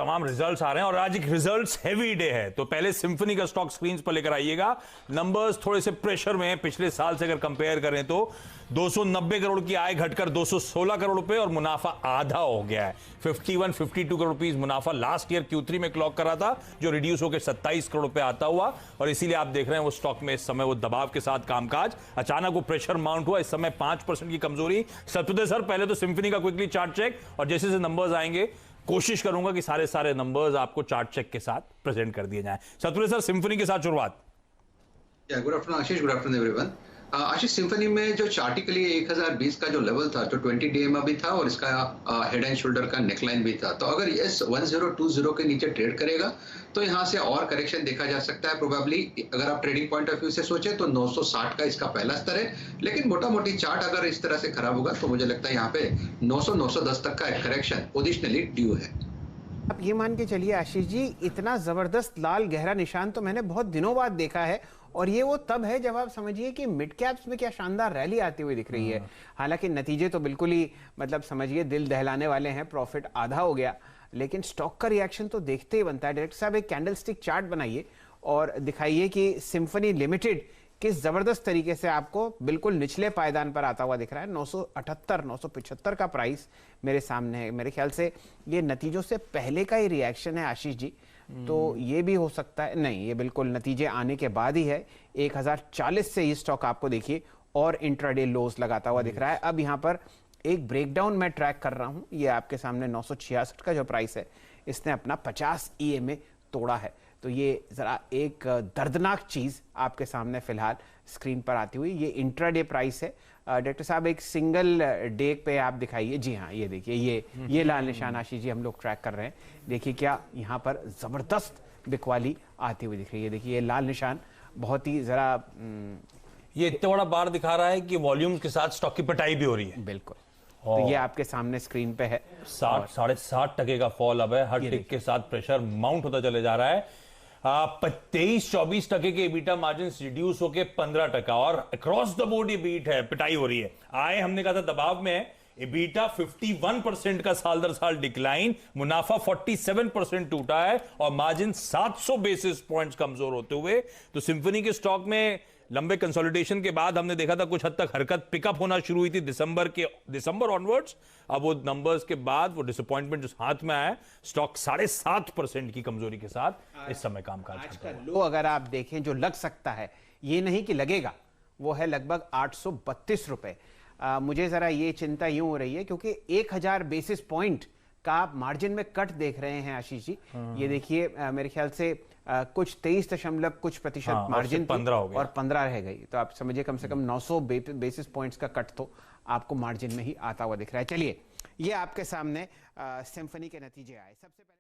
तमाम रिजल्ट्स आ रहे हैं और आज एक रिजल्ट्स हेवी डे है। तो पहले सिंफनी का स्टॉक स्क्रीन पर लेकर आइएगा। नंबर्स थोड़े से प्रेशर में हैं, पिछले साल से अगर कंपेयर करें तो 290 करोड़ की आय घटकर 216 करोड़ रुपए और मुनाफा आधा हो गया है। 52 करोड़ रुपीस मुनाफा लास्ट ईयर Q3 में क्लॉक करा था, जो रिड्यूस होकर 27 करोड़ रुपए आता हुआ, और इसीलिए आप देख रहे हैं वो स्टॉक में इस समय वो दबाव के साथ कामकाज, अचानक वो प्रेशर माउंट हुआ। इस समय 5% की कमजोरी। सत्यदेव सर, पहले तो सिंफनी का क्विकली चार्ट चेक, और जैसे जैसे नंबर्स आएंगे कोशिश करूंगा कि सारे नंबर्स आपको चार्ट चेक के साथ प्रेजेंट कर दिए जाएं। सत्यदेव सर, सिंफनी के साथ शुरुआत। गुड आफ्टरनून आशीष, गुड आफ्टरनून एवरीवन। आशीष, सिंफनी में जो चार्टिकली 1020 का जो लेवल था, जो 20 DMA भी था और इसका हेड एंड शोल्डर का नेकलाइन भी था, तो अगर ये 1020 के नीचे ट्रेड करेगा तो यहाँ से और करेक्शन देखा जा सकता है। प्रोबेबली अगर आप ट्रेडिंग पॉइंट ऑफ व्यू से सोचे तो 960 का इसका पहला स्तर है, लेकिन मोटा मोटी चार्ट अगर इस तरह से खराब होगा तो मुझे लगता है यहाँ पे 900-910 तक का एक करेक्शन पोजिशनली ड्यू है। आप ये मान के चलिए आशीष जी, इतना जबरदस्त लाल गहरा निशान तो मैंने बहुत दिनों बाद देखा है, और ये वो तब है जब आप समझिए कि मिड कैप्स में क्या शानदार रैली आती हुई दिख रही है। हालांकि नतीजे तो बिल्कुल ही मतलब समझिए दिल दहलाने वाले हैं, प्रॉफिट आधा हो गया, लेकिन स्टॉक का रिएक्शन तो देखते ही बनता है। डायरेक्टर साहब, एक कैंडलस्टिक चार्ट बनाइए और दिखाइए कि सिंफनी लिमिटेड किस जबरदस्त तरीके से आपको बिल्कुल निचले पायदान पर आता हुआ दिख रहा है। 978 975 का प्राइस मेरे सामने है। मेरे ख्याल से ये नतीजों से पहले का ही रिएक्शन है आशीष जी, तो ये भी हो सकता है, नहीं ये बिल्कुल नतीजे आने के बाद ही है। 1040 से ये स्टॉक आपको देखिए और इंट्राडे लोज लगाता हुआ दिख रहा है। अब यहाँ पर एक ब्रेकडाउन मैं ट्रैक कर रहा हूँ, ये आपके सामने 966 का जो प्राइस है, इसने अपना 50 EMA तोड़ा है। तो ये जरा एक दर्दनाक चीज आपके सामने फिलहाल स्क्रीन पर आती हुई, ये इंट्राडे प्राइस है। डायरेक्टर साहब, एक सिंगल डे पे आप दिखाइए। जी हाँ, ये देखिए, ये लाल निशान आशीष जी हम लोग ट्रैक कर रहे हैं। देखिए क्या यहाँ पर जबरदस्त बिकवाली आती हुई दिख रही है। देखिए ये लाल निशान बहुत ही जरा ये इतना बड़ा बार दिखा रहा है कि वॉल्यूम के साथ स्टॉक की पिटाई भी हो रही है। बिल्कुल, तो ये आपके सामने स्क्रीन पे है। 60-60% का फॉल अब है, हर टिक के साथ प्रेशर माउंट होता चले जा रहा है। 23-24% के EBITDA मार्जिन रिड्यूस होके 15%, और अक्रॉस द बोर्ड ये बीट है, पिटाई हो रही है। आए हमने कहा था दबाव में है। EBITDA 51% का साल दर साल डिक्लाइन, मुनाफा 47% टूटा है और मार्जिन 700 बेसिस पॉइंट्स कमजोर होते हुए। तो सिंफनी के स्टॉक में लंबे कंसोलिडेशन के बाद हमने देखा था कुछ हद तक हरकत पिकअप होना शुरू हुई थी दिसंबर ऑनवर्ड्स। अब वो नंबर्स के बाद वो डिसअपॉइंटमेंट जो हाथ में आया, स्टॉक 7.5% की कमजोरी के साथ इस समय कामकाज आज का लो अगर आप देखें जो लग सकता है, ये नहीं कि लगेगा, वो है लगभग 832 रुपए। मुझे जरा ये चिंता यूं हो रही है क्योंकि 1000 बेसिस पॉइंट का आप मार्जिन में कट देख रहे हैं आशीष जी। ये देखिए मेरे ख्याल से कुछ 23% मार्जिन 15 हो गया और 15 रह गई, तो आप समझिए कम से कम 900 बेसिस पॉइंट्स का कट तो आपको मार्जिन में ही आता हुआ दिख रहा है। चलिए, ये आपके सामने सिंफनी के नतीजे आए। सबसे पहले